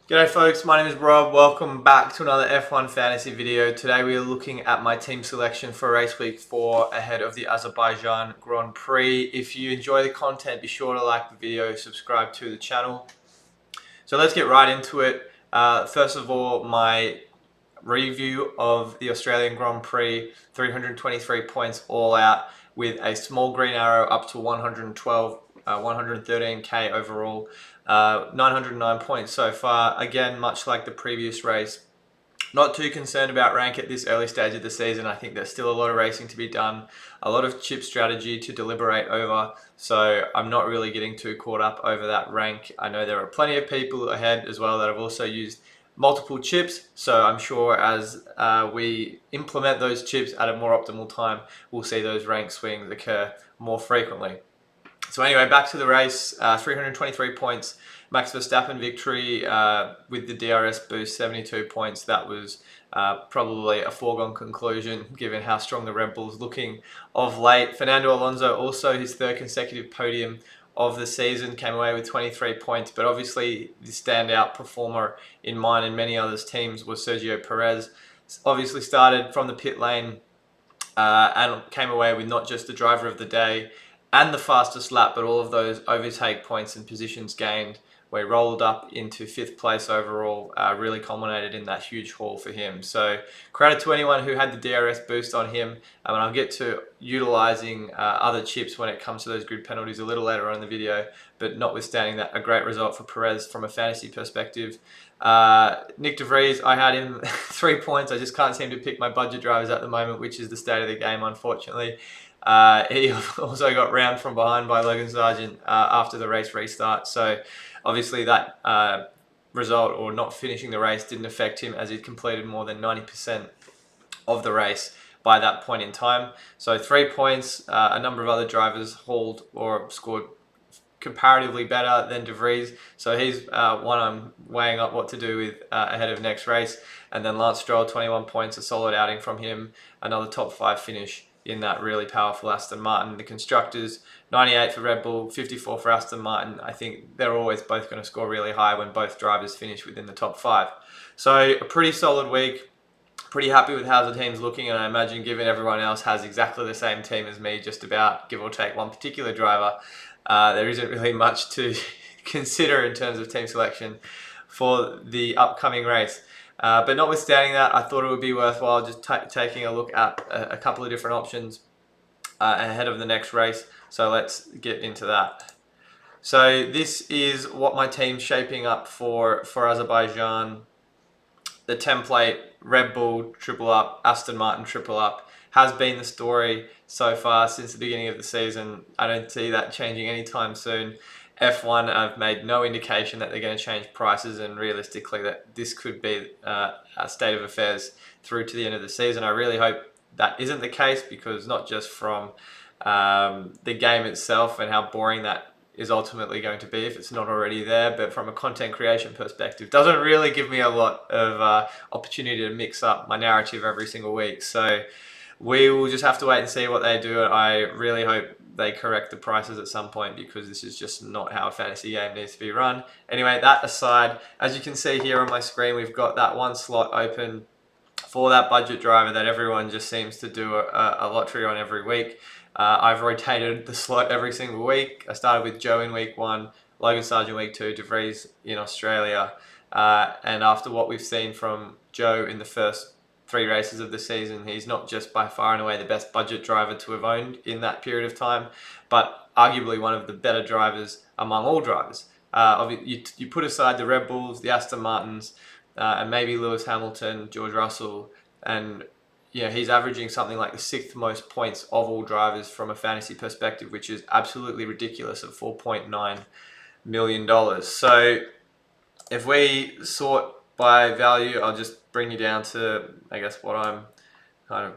G'day folks, my name is Rob. Welcome back to another F1 fantasy video. Today we are looking at my team selection for race week 4 ahead of the Azerbaijan Grand Prix. If you enjoy the content, be sure to like the video, subscribe to the channel. So let's get right into it. First of all, my review of the Australian Grand Prix, 323 points all out with a small green arrow up to 112, 113k overall, 909 points so far. Again, much like the previous race, not too concerned about rank at this early stage of the season. I think there's still a lot of racing to be done, a lot of chip strategy to deliberate over, so I'm not really getting too caught up over that rank. I know there are plenty of people ahead as well that have also used multiple chips, so I'm sure as we implement those chips at a more optimal time, we'll see those rank swings occur more frequently. So anyway, back to the race, 323 points, Max Verstappen victory with the DRS boost, 72 points. That was probably a foregone conclusion given how strong the Red Bull's looking of late. Fernando Alonso, also his third consecutive podium of the season, came away with 23 points, but obviously the standout performer in mine and many others' teams was Sergio Perez. Obviously started from the pit lane and came away with not just the driver of the day and the fastest lap, but all of those overtake points and positions gained, where he rolled up into 5th place overall, really culminated in that huge haul for him. So credit to anyone who had the DRS boost on him. And I'll get to utilising other chips when it comes to those grid penalties a little later on in the video, but notwithstanding that, a great result for Perez from a fantasy perspective. Nick De Vries, I had him 3 points. I just can't seem to pick my budget drivers at the moment, which is the state of the game, unfortunately. He also got rammed from behind by Logan Sargent after the race restart. So obviously that result, or not finishing the race, didn't affect him as he'd completed more than 90% of the race by that point in time. So 3 points. A number of other drivers hauled or scored comparatively better than De Vries, so he's one I'm weighing up what to do with ahead of next race. And then Lance Stroll, 21 points, a solid outing from him, another top 5 finish in that really powerful Aston Martin. The constructors, 98 for Red Bull, 54 for Aston Martin. I think they're always both going to score really high when both drivers finish within the top 5. So a pretty solid week. Pretty happy with how the team's looking, and I imagine given everyone else has exactly the same team as me, just about, give or take one particular driver, there isn't really much to consider in terms of team selection for the upcoming race. But notwithstanding that, I thought it would be worthwhile just taking a look at a couple of different options ahead of the next race. So let's get into that. So this is what my team's shaping up for Azerbaijan. The template, Red Bull triple up, Aston Martin triple up, has been the story so far since the beginning of the season. I don't see that changing anytime soon. F1 have made no indication that they're going to change prices, and realistically that this could be a state of affairs through to the end of the season. I really hope that isn't the case, because not just from the game itself and how boring that is ultimately going to be if it's not already there, but from a content creation perspective, doesn't really give me a lot of opportunity to mix up my narrative every single week. So we will just have to wait and see what they do. I really hope they correct the prices at some point, because this is just not how a fantasy game needs to be run. Anyway, that aside, as you can see here on my screen, we've got that one slot open for that budget driver that everyone just seems to do a lottery on every week. I've rotated the slot every single week. I started with Joe in week 1, Logan Sargent week 2, De Vries in Australia. And after what we've seen from Joe in the first 3 races of the season, he's not just by far and away the best budget driver to have owned in that period of time, but arguably one of the better drivers among all drivers. You put aside the Red Bulls, the Aston Martins, and maybe Lewis Hamilton, George Russell, and he's averaging something like the 6th most points of all drivers from a fantasy perspective, which is absolutely ridiculous at $4.9 million. So if we sort by value, I'll just bring you down to, I guess, what I'm kind of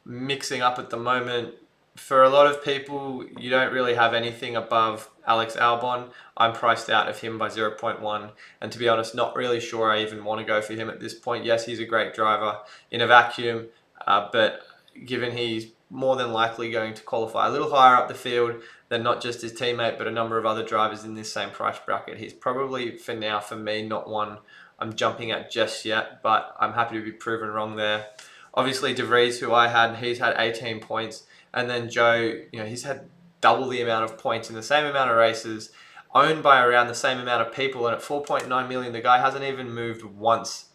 mixing up at the moment. For a lot of people, you don't really have anything above Alex Albon. I'm priced out of him by 0.1, and to be honest, not really sure I even want to go for him at this point. Yes, he's a great driver in a vacuum, but given he's more than likely going to qualify a little higher up the field than not just his teammate, but a number of other drivers in this same price bracket. He's probably, for now, for me, not one I'm jumping at just yet, but I'm happy to be proven wrong there. Obviously, De Vries, who I had, he's had 18 points. And then Joe, he's had double the amount of points in the same amount of races, owned by around the same amount of people. And at 4.9 million, the guy hasn't even moved once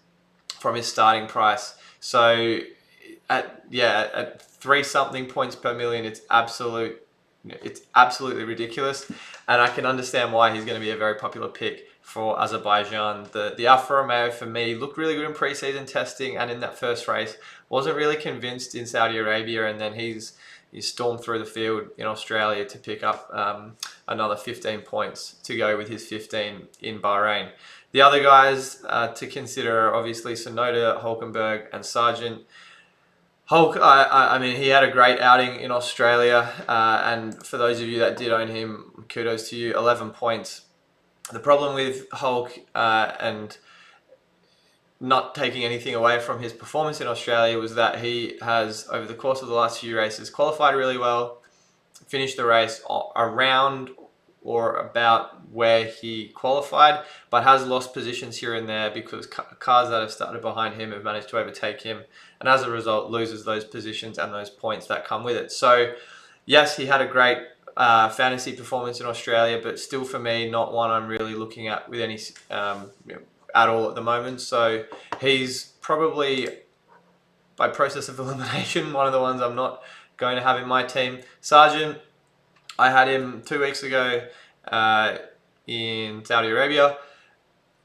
from his starting price. So at 3 something points per million, it's absolutely ridiculous, and I can understand why he's going to be a very popular pick for Azerbaijan. The Alfa Romeo, for me, looked really good in preseason testing and in that first race. Wasn't really convinced in Saudi Arabia, and then he's stormed through the field in Australia to pick up another 15 points to go with his 15 in Bahrain. The other guys to consider are obviously Sonoda, Hulkenberg, and Sargent. Hulk, I mean, he had a great outing in Australia, and for those of you that did own him, kudos to you, 11 points. The problem with Hulk and not taking anything away from his performance in Australia was that he has, over the course of the last few races, qualified really well, finished the race around or about where he qualified, but has lost positions here and there because cars that have started behind him have managed to overtake him, and as a result loses those positions and those points that come with it. So yes, he had a great fantasy performance in Australia, but still for me, not one I'm really looking at with any at all at the moment. So he's probably, by process of elimination, one of the ones I'm not going to have in my team. Sargent, I had him 2 weeks ago in Saudi Arabia,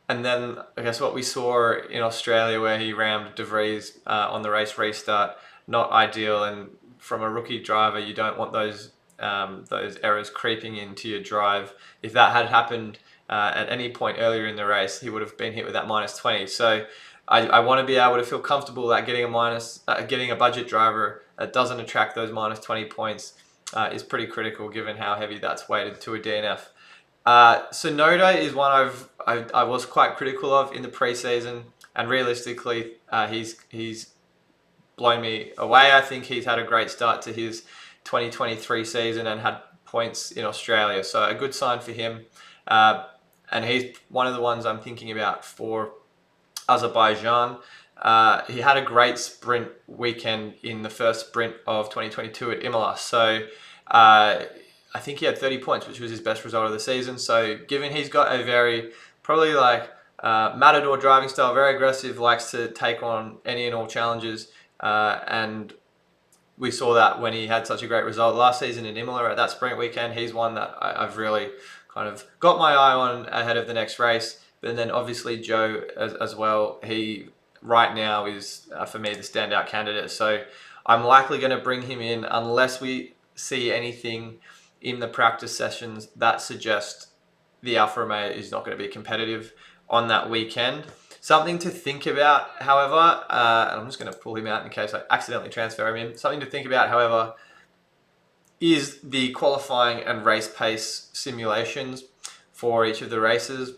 and then I guess what we saw in Australia, where he rammed De Vries on the race restart, not ideal. And from a rookie driver, you don't want those errors creeping into your drive. If that had happened at any point earlier in the race, he would have been hit with that -20. So I want to be able to feel comfortable that getting a budget driver that doesn't attract those -20 points is pretty critical, given how heavy that's weighted to a DNF. Sonoda is one I was quite critical of in the preseason, and realistically, he's blown me away. I think he's had a great start to his 2023 season and had points in Australia, so a good sign for him. And he's one of the ones I'm thinking about for Azerbaijan. He had a great sprint weekend in the first sprint of 2022 at Imola. So I think he had 30 points, which was his best result of the season. So given he's got a very, probably like matador driving style, very aggressive, likes to take on any and all challenges. And we saw that when he had such a great result last season in Imola at that sprint weekend. He's one that I've really kind of got my eye on ahead of the next race. But then obviously Joe as well. He right now is, for me, the standout candidate. So I'm likely going to bring him in unless we see anything in the practice sessions that suggest the Alfa Romeo is not going to be competitive on that weekend. Something to think about, however, and I'm just going to pull him out in case I accidentally transfer him in. Something to think about, however, is the qualifying and race pace simulations for each of the races.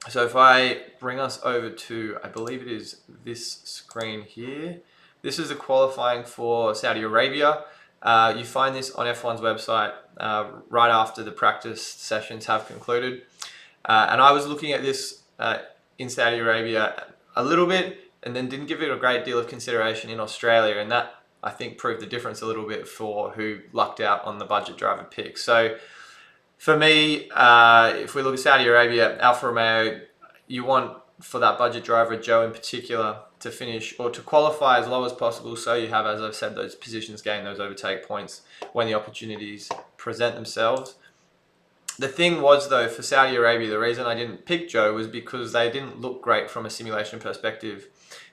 So if I bring us over to, I believe it is this screen here. This is the qualifying for Saudi Arabia. You find this on F1's website right after the practice sessions have concluded. And I was looking at this in Saudi Arabia a little bit, and then didn't give it a great deal of consideration in Australia, and that, I think, proved the difference a little bit for who lucked out on the budget driver pick. So for me, if we look at Saudi Arabia, Alfa Romeo, you want, for that budget driver, Joe in particular, to finish or to qualify as low as possible, so you have, as I've said, those positions gain, those overtake points when the opportunities present themselves. The thing was, though, for Saudi Arabia, the reason I didn't pick Joe was because they didn't look great from a simulation perspective,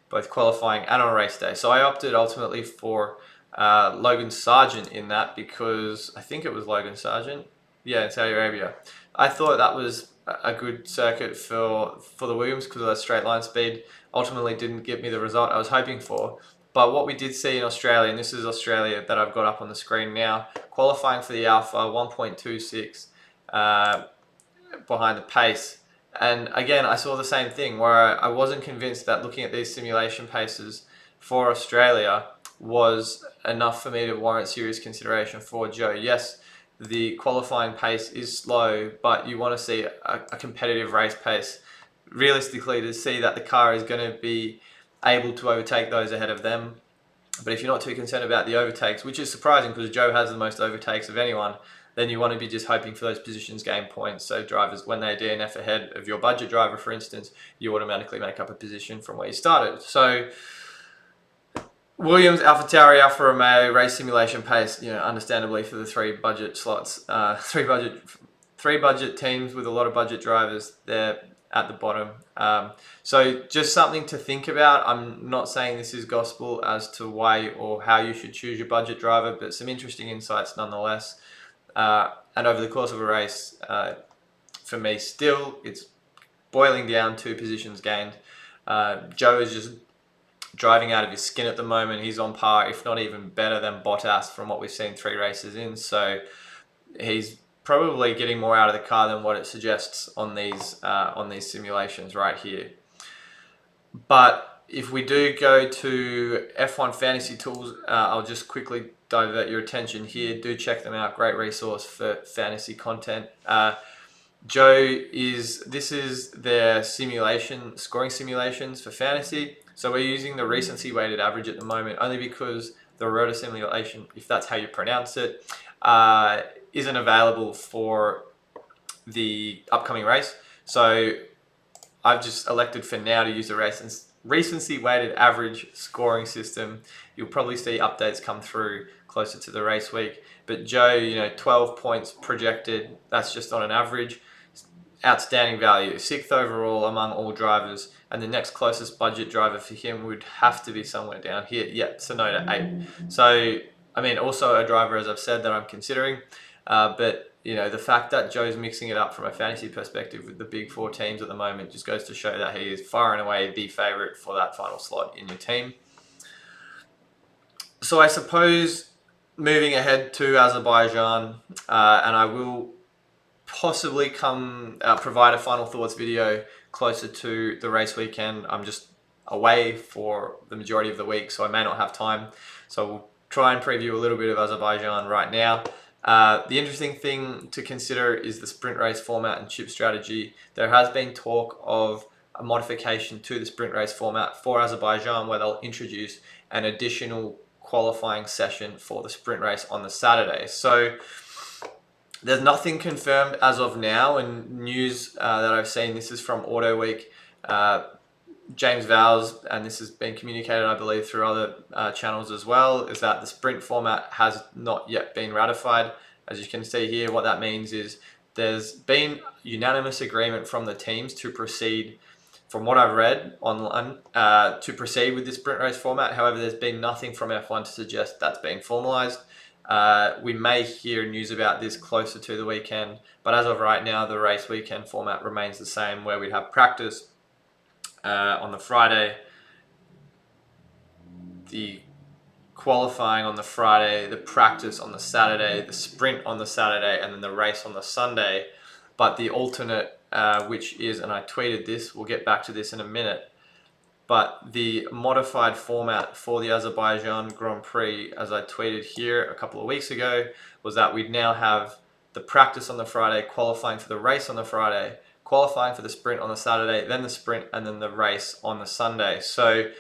both qualifying and on race day. So I opted ultimately for Logan Sargent in that, because I think it was Logan Sargent, yeah, in Saudi Arabia. I thought that was a good circuit for the Williams because of that straight line speed. Ultimately didn't give me the result I was hoping for. But what we did see in Australia, and this is Australia that I've got up on the screen now, qualifying for the Alpha, 1.26 behind the pace. And again, I saw the same thing where I wasn't convinced that looking at these simulation paces for Australia was enough for me to warrant serious consideration for Joe. Yes, the qualifying pace is slow, but you want to see a competitive race pace. Realistically, to see that the car is going to be able to overtake those ahead of them. But if you're not too concerned about the overtakes, which is surprising because Joe has the most overtakes of anyone, then you want to be just hoping for those positions gain points. So drivers, when they DNF ahead of your budget driver, for instance, you automatically make up a position from where you started. So Williams, AlphaTauri, Alfa Romeo, race simulation pace, understandably for the three budget slots, three budget teams with a lot of budget drivers, they're at the bottom. So just something to think about. I'm not saying this is gospel as to why or how you should choose your budget driver, but some interesting insights nonetheless. And over the course of a race, for me still, it's boiling down to positions gained. Joe is just driving out of his skin at the moment. He's on par, if not even better than Bottas from what we've seen 3 races in. So he's probably getting more out of the car than what it suggests on these simulations right here. But if we do go to F1 Fantasy Tools, I'll just quickly divert your attention here. Do check them out. Great resource for fantasy content. This is their scoring simulations for fantasy. So we're using the recency weighted average at the moment only because the rotor simulation, if that's how you pronounce it, isn't available for the upcoming race. So I've just elected for now to use the recency weighted average scoring system. You'll probably see updates come through closer to the race week. But Joe, 12 points projected. That's just on an average. Outstanding value, 6th overall among all drivers, and the next closest budget driver for him would have to be somewhere down here. Yeah, Tsunoda 8. So, also a driver, as I've said, that I'm considering. But, the fact that Joe's mixing it up from a fantasy perspective with the big 4 teams at the moment just goes to show that he is far and away the favourite for that final slot in your team. So I suppose moving ahead to Azerbaijan, and I will possibly provide a final thoughts video closer to the race weekend. I'm just away for the majority of the week, so I may not have time. So we'll try and preview a little bit of Azerbaijan right now. The interesting thing to consider is the sprint race format and chip strategy. There has been talk of a modification to the sprint race format for Azerbaijan where they'll introduce an additional qualifying session for the sprint race on the Saturday. So there's nothing confirmed as of now, and news that I've seen, this is from Auto Week, James Vowles, and this has been communicated, I believe, through other channels as well, is that the sprint format has not yet been ratified. As you can see here, what that means is there's been unanimous agreement from the teams to proceed, from what I've read online, to proceed with this sprint race format. However, there's been nothing from F1 to suggest that's been formalized. We may hear news about this closer to the weekend, but as of right now, the race weekend format remains the same, where we'd have practice on the Friday, the qualifying on the Friday, the practice on the Saturday, the sprint on the Saturday, and then the race on the Sunday. But the alternate, which is, and I tweeted this, we'll get back to this in a minute, but the modified format for the Azerbaijan Grand Prix, as I tweeted here a couple of weeks ago, was that we'd now have the practice on the Friday, qualifying for the race on the Friday, qualifying for the sprint on the Saturday, then the sprint, and then the race on the Sunday. So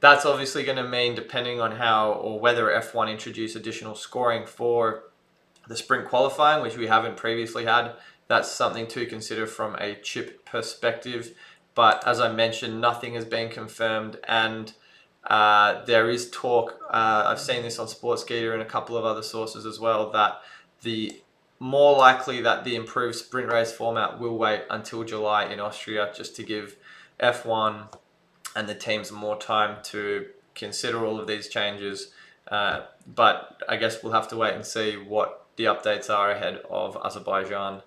that's obviously going to mean, depending on how or whether F1 introduce additional scoring for the sprint qualifying, which we haven't previously had, that's something to consider from a chip perspective. But as I mentioned, nothing has been confirmed, and there is talk, I've seen this on Sportskeeda and a couple of other sources as well, that the more likely that the improved sprint race format will wait until July in Austria, just to give F1 and the teams more time to consider all of these changes. But I guess we'll have to wait and see what the updates are ahead of Azerbaijan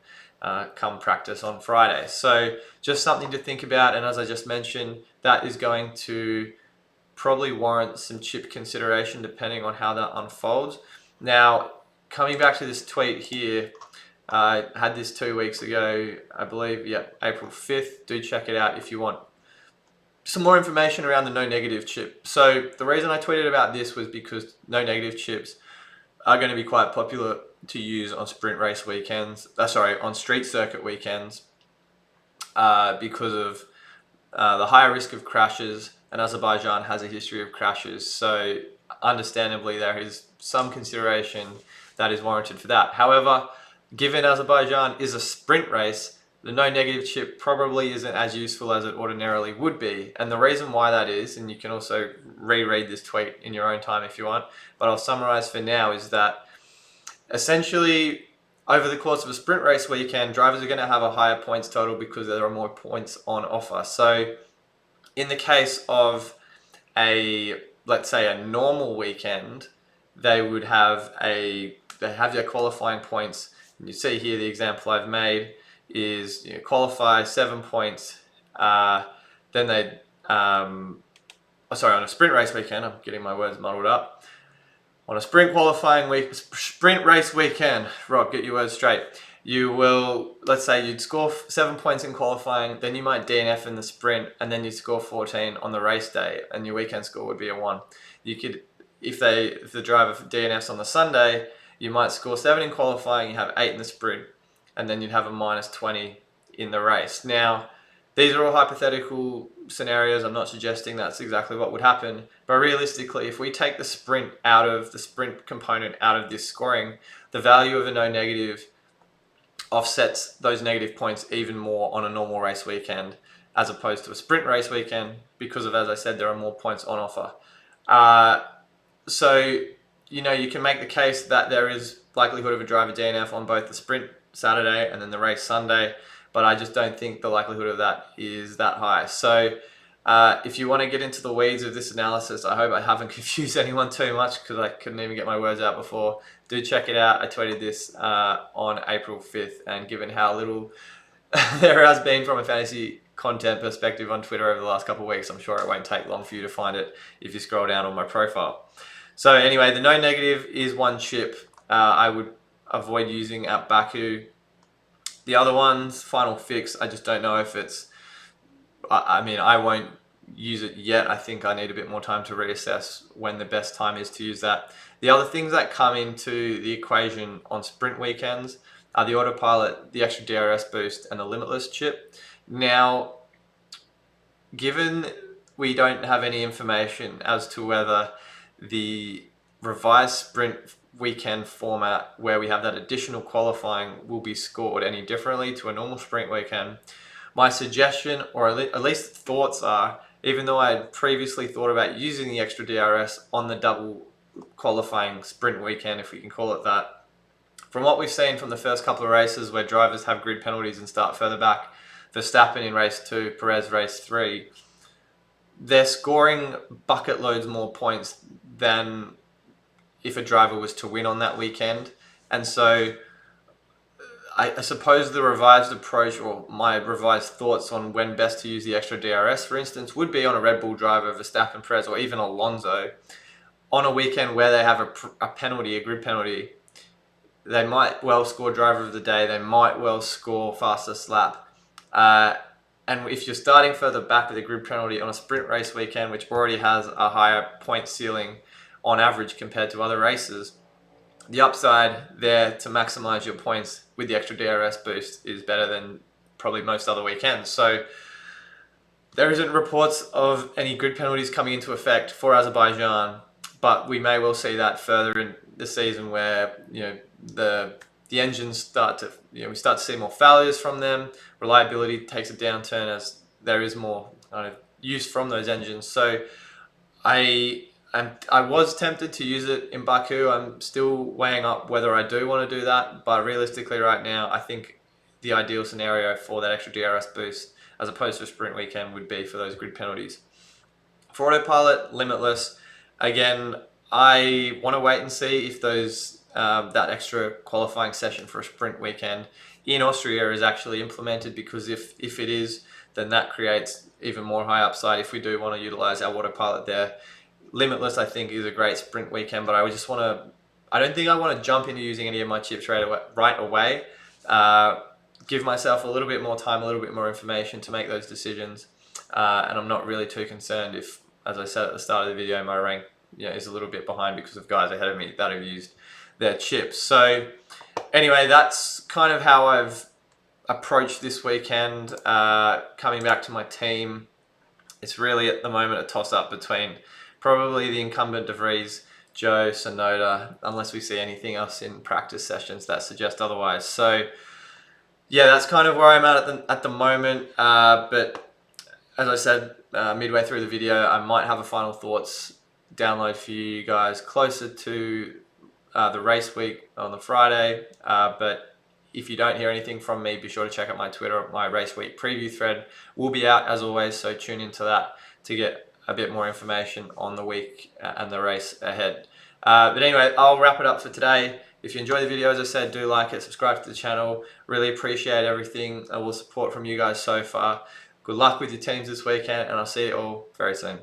come practice on Friday. So just something to think about, and as I just mentioned, that is going to probably warrant some chip consideration depending on how that unfolds. Now, coming back to this tweet here, I had this 2 weeks ago, I believe, April 5th. Do check it out if you want some more information around the no negative chip. So the reason I tweeted about this was because no negative chips are going to be quite popular to use on sprint race weekends. On street circuit weekends, because of the higher risk of crashes, and Azerbaijan has a history of crashes. So understandably, there is some consideration that is warranted for that. However, given Azerbaijan is a sprint race, the no negative chip probably isn't as useful as it ordinarily would be. And the reason why that is, and you can also reread this tweet in your own time if you want, but I'll summarize for now, is that essentially over the course of a sprint race weekend, drivers are going to have a higher points total because there are more points on offer. So in the case of let's say a normal weekend, they have their qualifying points. And you see here the example I've made is qualify 7 points. Then they, on a sprint race weekend, I'm getting my words muddled up. On a sprint race weekend, Rob, get your words straight. You will, let's say you'd score 7 points in qualifying, then you might DNF in the sprint, and then you'd score 14 on the race day, and your weekend score would be a 1. You could, if the driver DNFs on the Sunday, you might score 7 in qualifying, you have 8 in the sprint, and then you'd have a -20 in the race. Now, these are all hypothetical scenarios. I'm not suggesting that's exactly what would happen, but realistically, if we take the sprint component out of this scoring, the value of a no negative offsets those negative points even more on a normal race weekend as opposed to a sprint race weekend because of, as I said, there are more points on offer. So, you can make the case that there is likelihood of a driver DNF on both the sprint Saturday and then the race Sunday, but I just don't think the likelihood of that is that high. So if you want to get into the weeds of this analysis, I hope I haven't confused anyone too much because I couldn't even get my words out before. Do check it out. I tweeted this on April 5th, and given how little there has been from a fantasy content perspective on Twitter over the last couple of weeks, I'm sure it won't take long for you to find it if you scroll down on my profile. So anyway, the no negative is one chip I would avoid using at Baku. The other ones, Final Fix, I just don't know if it's... I won't use it yet. I think I need a bit more time to reassess when the best time is to use that. The other things that come into the equation on sprint weekends are the autopilot, the extra DRS boost, and the limitless chip. Now, given we don't have any information as to whether the revised sprint weekend format where we have that additional qualifying will be scored any differently to a normal sprint weekend, my suggestion, or at least thoughts are, even though I had previously thought about using the extra DRS on the double qualifying sprint weekend, if we can call it that, from what we've seen from the first couple of races where drivers have grid penalties and start further back, Verstappen in race 2, Perez race 3, they're scoring bucket loads more points than if a driver was to win on that weekend. And so I suppose the revised approach, or my revised thoughts on when best to use the extra DRS, for instance, would be on a Red Bull driver, Verstappen, Perez, or even Alonso, on a weekend where they have a penalty, a grid penalty. They might well score driver of the day, they might well score fastest lap. And if you're starting further back with a grid penalty on a sprint race weekend, which already has a higher point ceiling on average compared to other races, the upside there to maximize your points with the extra DRS boost is better than probably most other weekends. So there isn't reports of any grid penalties coming into effect for Azerbaijan, but we may well see that further in the season where the engines start to we start to see more failures from them. Reliability takes a downturn as there is more use from those engines. So I was tempted to use it in Baku. I'm still weighing up whether I do want to do that, but realistically right now, I think the ideal scenario for that extra DRS boost, as opposed to a sprint weekend, would be for those grid penalties. For autopilot, limitless, again, I want to wait and see if that extra qualifying session for a sprint weekend in Austria is actually implemented, because if it is, then that creates even more high upside if we do want to utilize our autopilot there. Limitless, I think, is a great sprint weekend, but I don't think I want to jump into using any of my chips right away. Give myself a little bit more time, a little bit more information to make those decisions. and I'm not really too concerned if, as I said at the start of the video, my rank is a little bit behind because of guys ahead of me that have used their chips. So anyway, that's kind of how I've approached this weekend. Coming back to my team, it's really at the moment a toss-up between probably the incumbent De Vries, Joe, Sonoda, unless we see anything else in practice sessions that suggest otherwise. So yeah, that's kind of where I'm at the moment. But as I said midway through the video, I might have a final thoughts download for you guys closer to the race week on the Friday. But if you don't hear anything from me, be sure to check out my Twitter. My race week preview thread will be out as always, so tune into that to get a bit more information on the week and the race ahead. But anyway, I'll wrap it up for today. If you enjoy the video, as I said, do like it, subscribe to the channel. Really appreciate everything and all the support from you guys so far. Good luck with your teams this weekend, and I'll see you all very soon.